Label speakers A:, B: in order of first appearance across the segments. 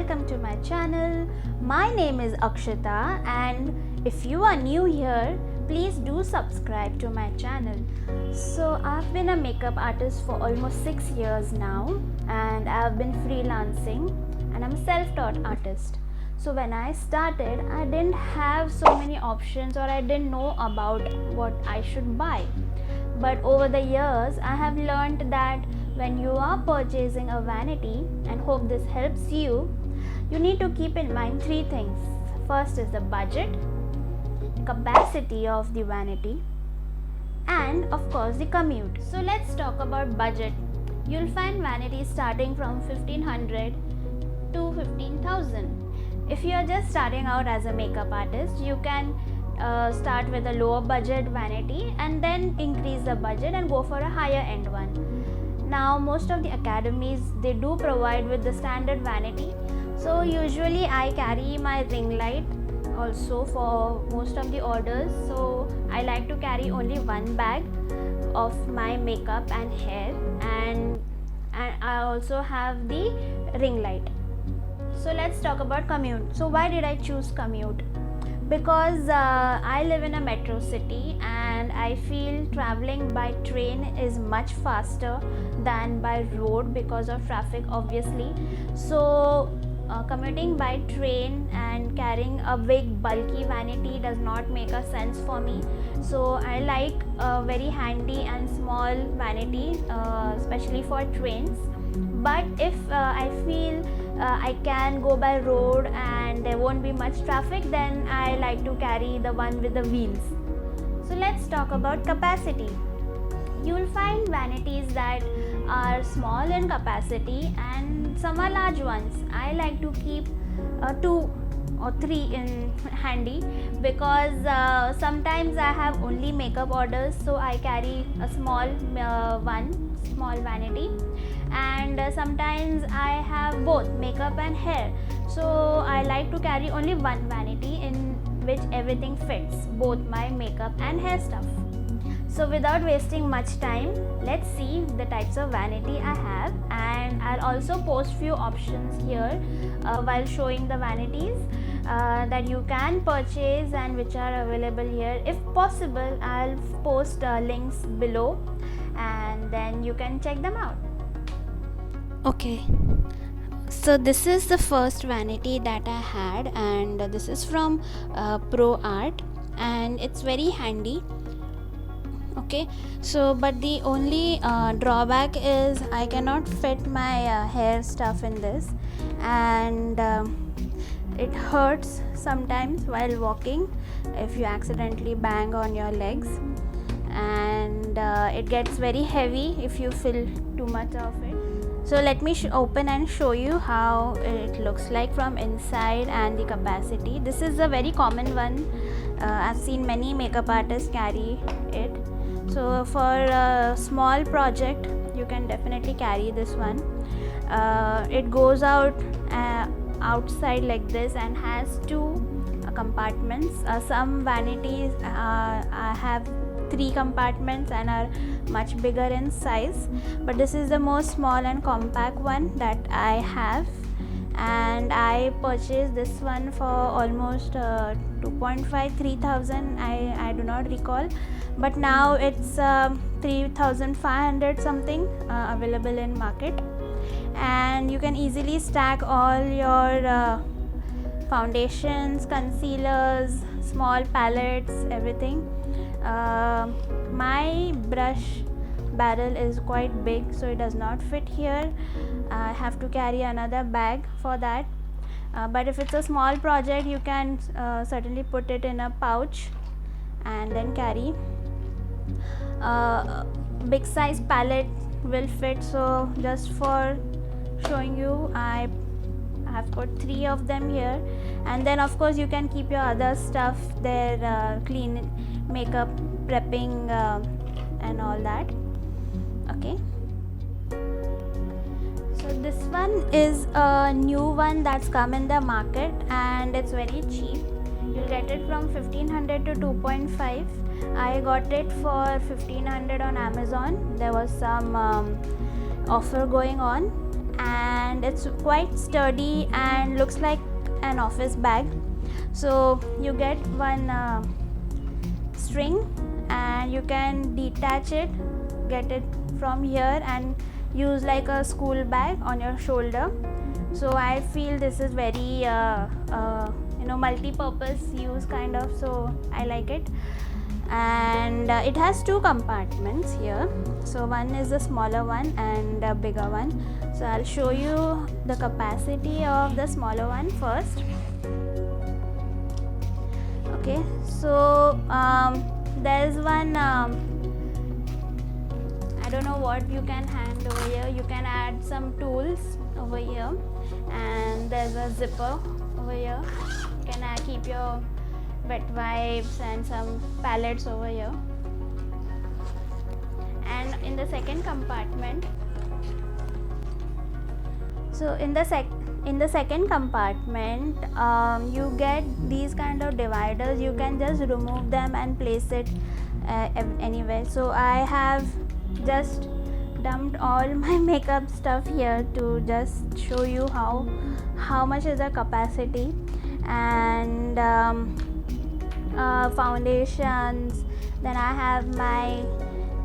A: welcome to my channel. My name is Akshita, and if you are new here, please do subscribe to my channel. So I've been a makeup artist for almost 6 years now, and I've been freelancing, and I'm a self-taught artist. So when I started, I didn't have so many options, or I didn't know about what I should buy. But over the years, I have learned that when you are purchasing a vanity, and hope this helps you, you need to keep in mind 3 things. First is the budget, capacity of the vanity, and of course the commute. So let's talk about budget. You'll find vanities starting from 1500 to 15,000. If you are just starting out as a makeup artist, you can start with a lower budget vanity and then increase the budget and go for a higher end one. Now most of the academies, they do provide with the standard vanity. So usually I carry my ring light also for most of the orders. So I like to carry only one bag of my makeup and hair, and I also have the ring light. So let's talk about commute. So why did I choose commute? Because I live in a metro city, and I feel traveling by train is much faster than by road because of traffic, obviously. So commuting by train and carrying a big bulky vanity does not make a sense for me. So I like a very handy and small vanity, especially for trains. But if I feel I can go by road and there won't be much traffic, then I like to carry the one with the wheels. So let's talk about capacity. You will find vanities that are small in capacity and some are large ones. I like to keep 2 or 3 in handy, because sometimes I have only makeup orders, so I carry a small small vanity, and sometimes I have both makeup and hair, so I like to carry only one vanity in which everything fits, both my makeup and hair stuff. So without wasting much time, let's see the types of vanity I have, and I'll also post few options here while showing the vanities that you can purchase and which are available here. If possible, I'll post links below, and then you can check them out. Okay, so this is the first vanity that I had, and this is from Pro Art, and it's very handy. Okay, so but the only drawback is I cannot fit my hair stuff in this, and it hurts sometimes while walking if you accidentally bang on your legs, and it gets very heavy if you fill too much of it. So let me open and show you how it looks like from inside and the capacity. This is a very common one. I've seen many makeup artists carry it. So for a small project, you can definitely carry this one. It goes out outside like this and has 2 compartments. Some vanities have 3 compartments and are much bigger in size, but this is the most small and compact one that I have, and I purchased this one for almost 2.5-3,000. I do not recall, but now it's 3,500 something available in market, and you can easily stack all your foundations, concealers, small palettes, everything. My brush barrel is quite big, so it does not fit here. I have to carry another bag for that, but if it's a small project, you can certainly put it in a pouch and then carry. Big size palette will fit, so just for showing you, I have put 3 of them here, and then of course you can keep your other stuff there, clean makeup, prepping, and all that. Okay, so this one is a new one that's come in the market, and it's very cheap. You'll get it from 1500 to 2.5. I got it for 1500 on Amazon. There was some offer going on, and it's quite sturdy and looks like an office bag. So you get one string and you can detach it, get it from here and use like a school bag on your shoulder. So I feel this is very multi-purpose use kind of, so I like it. And it has two compartments here, so one is the smaller one and a bigger one. So I'll show you the capacity of the smaller one first. Okay, so there's one I don't know what you can hang over here. You can add some tools over here, and there's a zipper over here. You can keep your wet wipes and some pallets over here. And in the second compartment, so in the second compartment, you get these kind of dividers. You can just remove them and place it anywhere. So I have just dumped all my makeup stuff here to just show you how much is the capacity. And foundations, then I have my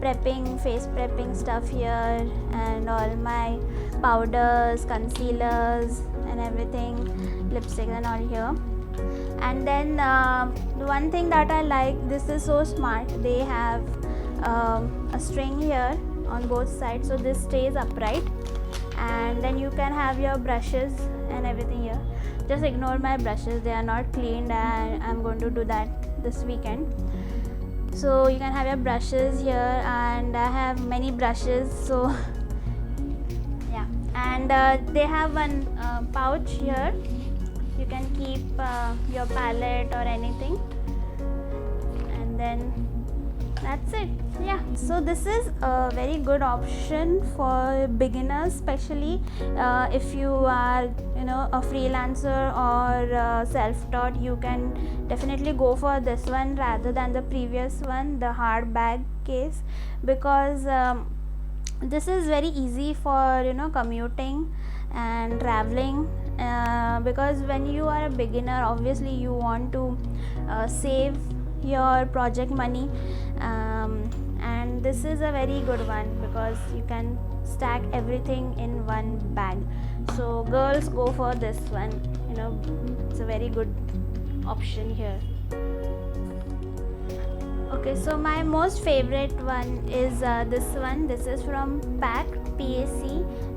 A: face prepping stuff here, and all my powders, concealers and everything, lipstick and all here. And then the one thing that I like, this is so smart, they have a string here on both sides, so this stays upright. And then you can have your brushes and everything here. Just ignore my brushes, they are not cleaned and I'm going to do that this weekend. So you can have your brushes here, and I have many brushes, so yeah. And they have one pouch here. You can keep your palette or anything, and then that's it. Yeah, so this is a very good option for beginners, especially if you are a freelancer or self-taught. You can definitely go for this one rather than the previous one, the hard bag case, because this is very easy for commuting and traveling, because when you are a beginner, obviously you want to save your project money, and this is a very good one because you can stack everything in one bag. So girls, go for this one, it's a very good option here. Okay, so my most favorite one is this one. This is from PAC,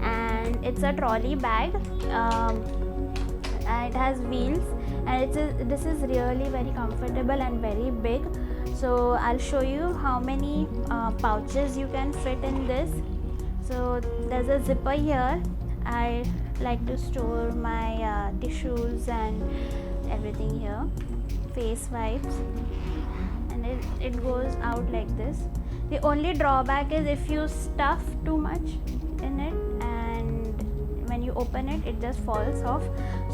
A: and it's a trolley bag. It has wheels, and this is really very comfortable and very big. So I'll show you how many pouches you can fit in this. So there's a zipper here. I like to store my tissues and everything here, face wipes, and it goes out like this. The only drawback is if you stuff too much in it, and when you open it, it just falls off.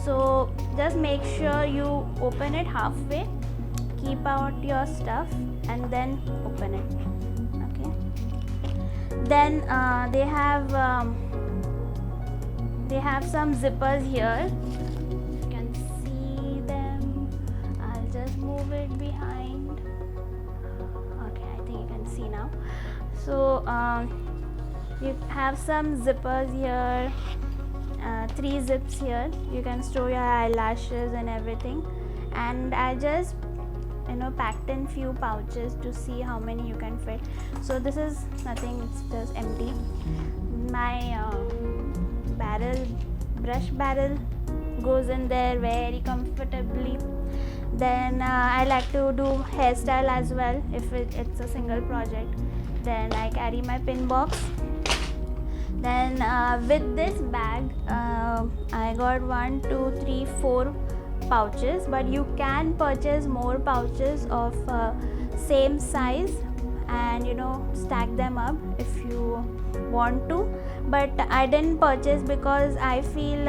A: So just make sure you open it halfway, keep out your stuff, and then open it. Okay, then they have some zippers here. You can see them. I'll just move it behind. Okay, I think you can see now. So you have some zippers here, 3 zips here. You can store your eyelashes and everything. And I just packed in few pouches to see how many you can fit. So this is nothing, it's just empty. My brush barrel goes in there very comfortably. Then I like to do hairstyle as well if it's a single project. Then I carry my pin box. Then with this bag, I got 1, 2, 3, 4 pouches, but you can purchase more pouches of same size and stack them up if you want to. But I didn't purchase because I feel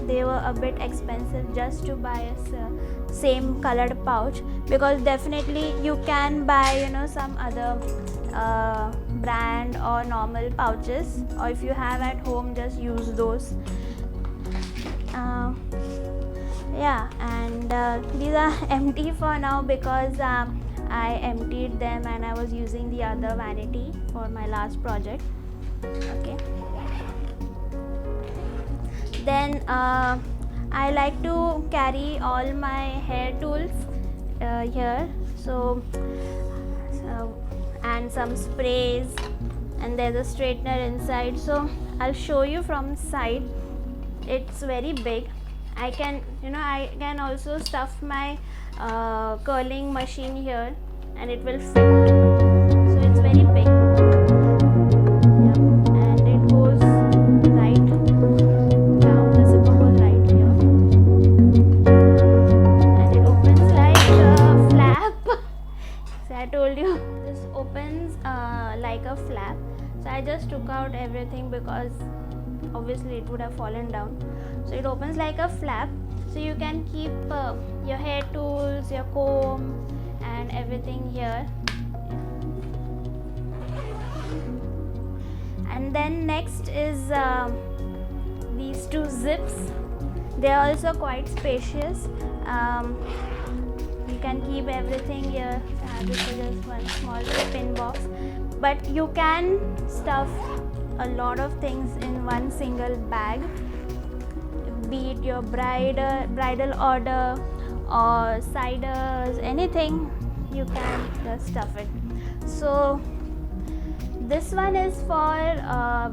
A: they were a bit expensive just to buy a same colored pouch, because definitely you can buy some other brand or normal pouches, or if you have at home, just use those. Yeah, and these are empty for now because I emptied them and I was using the other vanity for my last project. Okay, then I like to carry all my hair tools here, so and some sprays, and there's a straightener inside, so I'll show you from side. It's very big. I can also stuff my curling machine here and it will fit, so it's very big. Yep. And it goes right down, the zipper goes right here, and it opens like a flap. So I told you this opens like a flap, so I just took out everything because obviously it would have fallen down. So it opens like a flap, so you can keep your hair tools, your comb and everything here. And then next is these two zips. They are also quite spacious. You can keep everything here. This is just one small pin box, but you can stuff a lot of things in one single bag, be it your bridal order or ciders, anything, you can just stuff it. So this one is for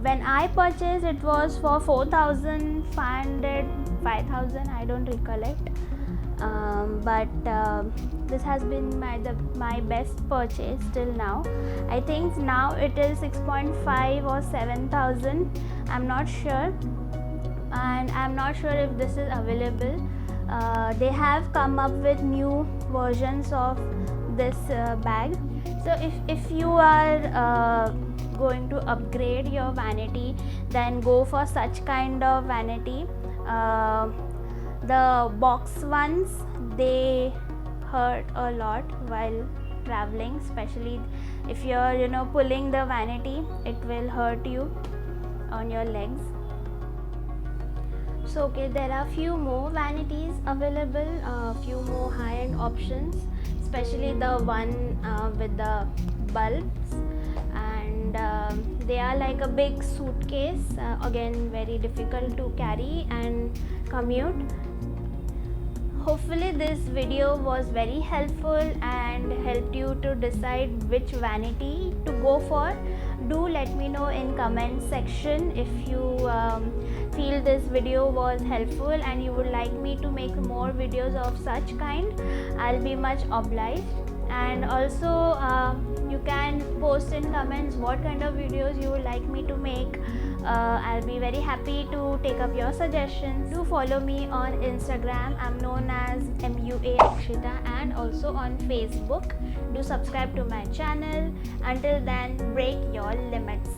A: when I purchased, it was for 4,500, 5,000, I don't recollect, but this has been my best purchase till now. I think now it is 6.5 or 7,000, I'm not sure, and I'm not sure if this is available. They have come up with new versions of this bag. So if you are going to upgrade your vanity, then go for such kind of vanity. The box ones, they hurt a lot while traveling, especially if you're pulling the vanity, it will hurt you on your legs. So okay, there are few more vanities available, few more high-end options, especially the one with the bulbs, and they are like a big suitcase, again very difficult to carry and commute. Hopefully this video was very helpful and helped you to decide which vanity to go for. Do let me know in comment section if you feel this video was helpful and you would like me to make more videos of such kind. I'll be much obliged. And also you can post in comments what kind of videos you would like me to make. I'll be very happy to take up your suggestions. Do follow me on Instagram. I'm known as MUA Akshita, and also on Facebook. Do subscribe to my channel. Until then, break your limits.